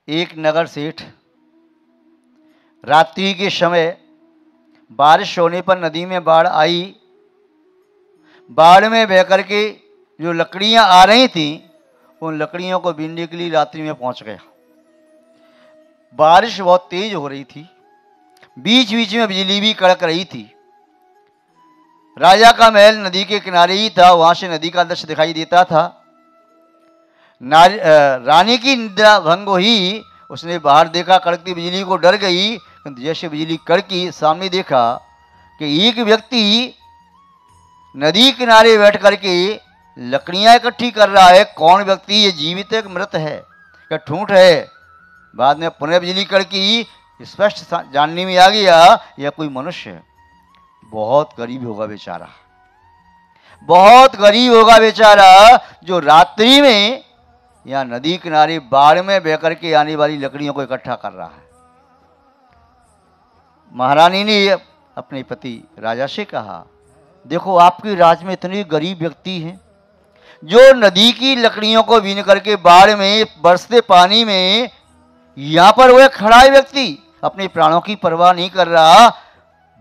एक नगर सेठ रात्रि के समय बारिश होने पर नदी में बाढ़ आई। बाढ़ में बह कर के जो लकड़ियां आ रही थीं उन लकड़ियों को बीनने के लिए रात्रि में पहुंच गया। बारिश बहुत तेज हो रही थी, बीच बीच में बिजली भी कड़क रही थी। राजा का महल नदी के किनारे ही था, वहां से नदी का दृश्य दिखाई देता था। रानी की निद्रा भंग हुई, उसने बाहर देखा, कड़कती बिजली को डर गई। जैसे बिजली कड़की, सामने देखा कि एक व्यक्ति नदी किनारे बैठ करके लकड़ियां इकट्ठी कर रहा है। कौन व्यक्ति, ये जीवित है कि मृत है, क्या ठूंठ है? बाद में पुनः बिजली कड़की, स्पष्ट जानने में आ गया यह कोई मनुष्य है। बहुत गरीब होगा बेचारा, बहुत गरीब होगा बेचारा, जो रात्रि में यहाँ नदी किनारे बाढ़ में बह करके आने वाली लकड़ियों को इकट्ठा कर रहा है। महारानी ने अपने पति राजा से कहा, देखो आपके राज में इतने गरीब व्यक्ति हैं जो नदी की लकड़ियों को बीन करके बाढ़ में बरसते पानी में, यहां पर वह खड़ा है व्यक्ति अपने प्राणों की परवाह नहीं कर रहा,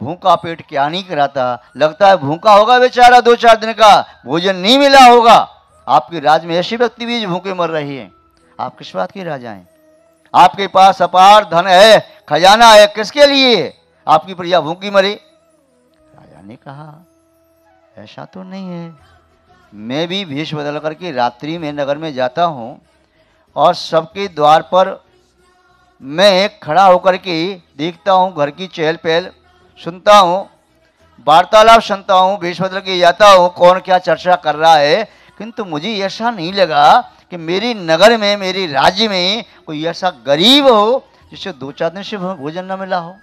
भूखा पेट क्या नहीं कराता, लगता है भूखा होगा बेचारा, 2-4 दिन का भोजन नहीं मिला होगा। आपके राज में ऐसे व्यक्ति भी जो भूखे मर रहे हैं, आप किस बात के राजा हैं? आपके पास अपार धन है, खजाना है, किसके लिए आपकी प्रजा भूखी मरे? राजा ने कहा, ऐसा तो नहीं है, मैं भी भेष बदल करके रात्रि में नगर में जाता हूं और सबके द्वार पर मैं खड़ा होकर के देखता हूं, घर की चहल पहल सुनता हूं, वार्तालाप सुनता हूं, भेष बदल के जाता हूं, कौन क्या चर्चा कर रहा है, किंतु मुझे ऐसा नहीं लगा कि मेरे नगर में, मेरे राज्य में कोई ऐसा गरीब हो जिसे 2-4 दिन से भोजन न मिला हो।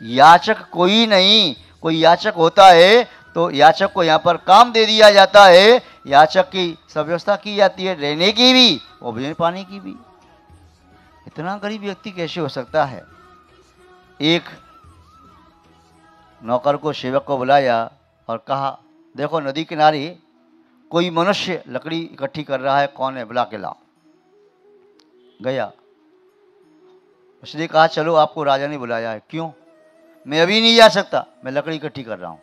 याचक कोई नहीं, कोई याचक होता है तो याचक को यहाँ पर काम दे दिया जाता है, याचक की सब व्यवस्था की जाती है, रहने की भी और भोजन पानी की भी। इतना गरीब व्यक्ति कैसे हो सकता है? एक नौकर को, सेवक को बुलाया और कहा, देखो नदी किनारे कोई मनुष्य लकड़ी इकट्ठी कर रहा है, कौन है, बुला के लाओ। गया, उसने कहा, चलो आपको राजा ने बुलाया है। क्यों? मैं अभी नहीं जा सकता, मैं लकड़ी इकट्ठी कर रहा हूं।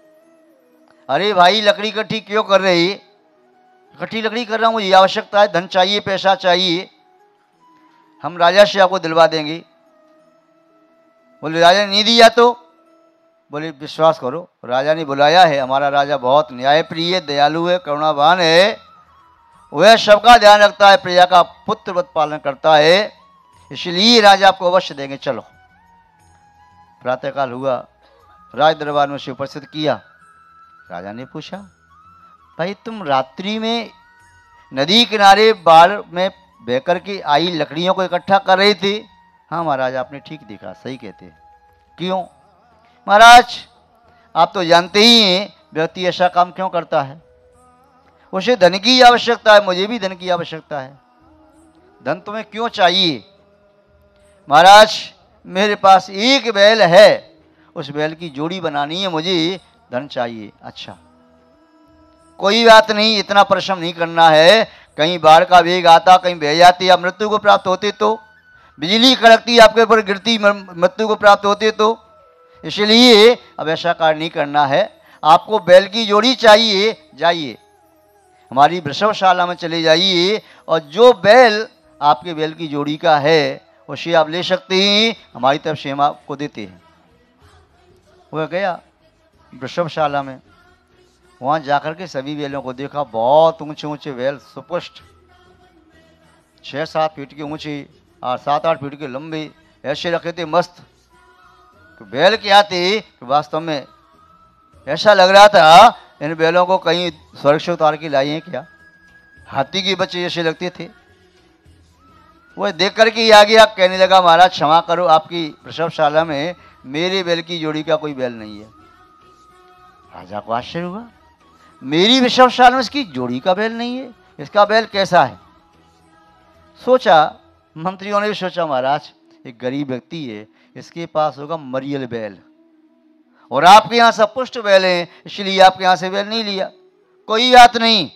अरे भाई, लकड़ी इकट्ठी क्यों कर रही? इकट्ठी लकड़ी कर रहा हूं, मुझे आवश्यकता है, धन चाहिए, पैसा चाहिए, हम राजा से आपको दिलवा देंगे। बोले राजा ने नहीं दिया तो? बोले विश्वास करो, राजा ने बुलाया है, हमारा राजा बहुत न्यायप्रिय, दयालु है, करुणावान है, वह सबका ध्यान रखता है, प्रजा का पुत्रवत पालन करता है, इसलिए राजा आपको अवश्य देंगे, चलो। प्रातःकाल हुआ, राज दरबार में से उपस्थित किया। राजा ने पूछा, भाई तुम रात्रि में नदी किनारे बाढ़ में बहकर के आई लकड़ियों को इकट्ठा कर रहे थे? हाँ महाराज, आपने ठीक देखा, सही कहते। क्यों? महाराज आप तो जानते ही हैं व्यक्ति ऐसा काम क्यों करता है, उसे धन की आवश्यकता है, मुझे भी धन की आवश्यकता है। धन तुम्हें क्यों चाहिए? महाराज मेरे पास एक बैल है, उस बैल की जोड़ी बनानी है, मुझे धन चाहिए। अच्छा कोई बात नहीं, इतना परिश्रम नहीं करना है, कहीं बाढ़ का वेग आता, कहीं बह जाती, आप मृत्यु को प्राप्त होते तो, बिजली कड़कती आपके ऊपर गिरती, मृत्यु को प्राप्त होते तो, इसलिए अब ऐसा कार्य नहीं करना है। आपको बैल की जोड़ी चाहिए, जाइए हमारी वृषभशाला में चले जाइए और जो बैल आपके बैल की जोड़ी का है उसे आप ले सकते हैं, हमारी तरफ से हम आपको देते हैं। वह गया वृषभशाला में, वहाँ जाकर के सभी बैलों को देखा, बहुत ऊंचे ऊंचे बैल, सुपुष्ट, 6-7 फीट के ऊंचे और 7-8 फीट के लंबे, ऐसे रखे थे मस्त। तो बैल क्या थे कि वास्तव में ऐसा लग रहा था इन बैलों को कहीं स्वर्ग से उतार के लाई हैं क्या, हाथी के बच्चे जैसे लगते थे। वह देख करके आ गया, कहने लगा, महाराज क्षमा करो, आपकी वृषभशाला में मेरे बैल की जोड़ी का कोई बैल नहीं है। राजा को आश्चर्य हुआ, मेरी वृषभशाला में इसकी जोड़ी का बैल नहीं है, इसका बैल कैसा है? सोचा, मंत्रियों ने भी सोचा, महाराज एक गरीब व्यक्ति है, इसके पास होगा मरियल बैल, और आपके यहाँ सब पुष्ट बैल हैं, इसलिए आपके यहाँ से बैल नहीं लिया। कोई बात नहीं,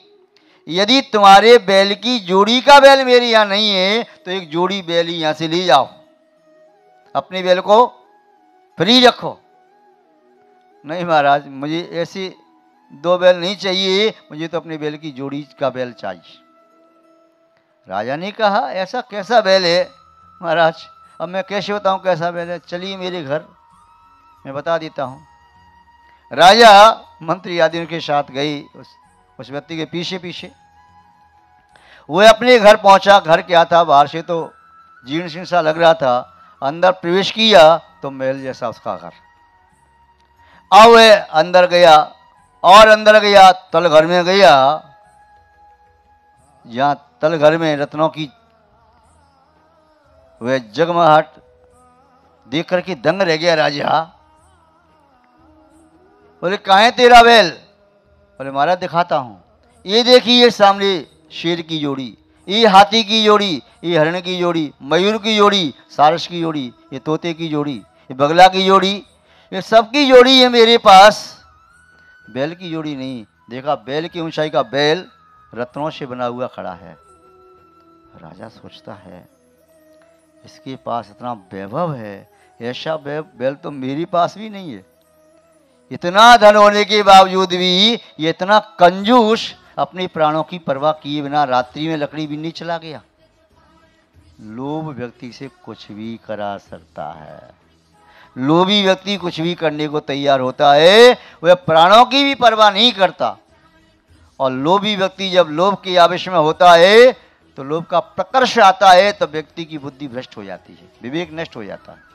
यदि तुम्हारे बैल की जोड़ी का बैल मेरे यहाँ नहीं है तो एक जोड़ी बैल ही यहाँ से ले जाओ, अपने बैल को फ्री रखो। नहीं महाराज, मुझे ऐसे 2 बैल नहीं चाहिए, मुझे तो अपने बैल की जोड़ी का बैल चाहिए। राजा ने कहा ऐसा कैसा बैल है महाराज, अब मैं कैसे बताऊं कैसा बैल है, चलिए मेरे घर मैं बता देता हूँ। राजा मंत्री आदि के साथ गई उस व्यक्ति के पीछे पीछे। वो अपने घर पहुंचा। घर क्या था, बाहर से तो जीर्ण शीर्ण सा लग रहा था, अंदर प्रवेश किया तो महल जैसा उसका घर। अब वह अंदर गया और अंदर गया, तल घर में गया, जहां तल घर में रत्नों की वह जगमगाहट देख करके दंग रह गया राजा। बोले कहाँ है तेरा बैल? बोले महाराज दिखाता हूं, ये देखिए सामने शेर की जोड़ी, ये हाथी की जोड़ी, ये हरण की जोड़ी, मयूर की जोड़ी, सारस की जोड़ी, ये तोते की जोड़ी, ये बगला की जोड़ी, ये सबकी जोड़ी है मेरे पास, बैल की जोड़ी नहीं। देखा बैल की ऊंचाई का बैल रत्नों से बना हुआ खड़ा है। राजा सोचता है इसके पास इतना वैभव है, ऐसा बैल तो मेरे पास भी नहीं है। इतना धन होने के बावजूद भी ये इतना कंजूस, अपने प्राणों की परवाह किए बिना रात्रि में लकड़ी बीनने चला गया। लोभ व्यक्ति से कुछ भी करा सकता है। लोभी व्यक्ति कुछ भी करने को तैयार होता है, वह प्राणों की भी परवाह नहीं करता। और लोभी व्यक्ति जब लोभ के आवेश में होता है तो लोभ का प्रकर्ष आता है तो व्यक्ति की बुद्धि भ्रष्ट हो जाती है, विवेक नष्ट हो जाता है।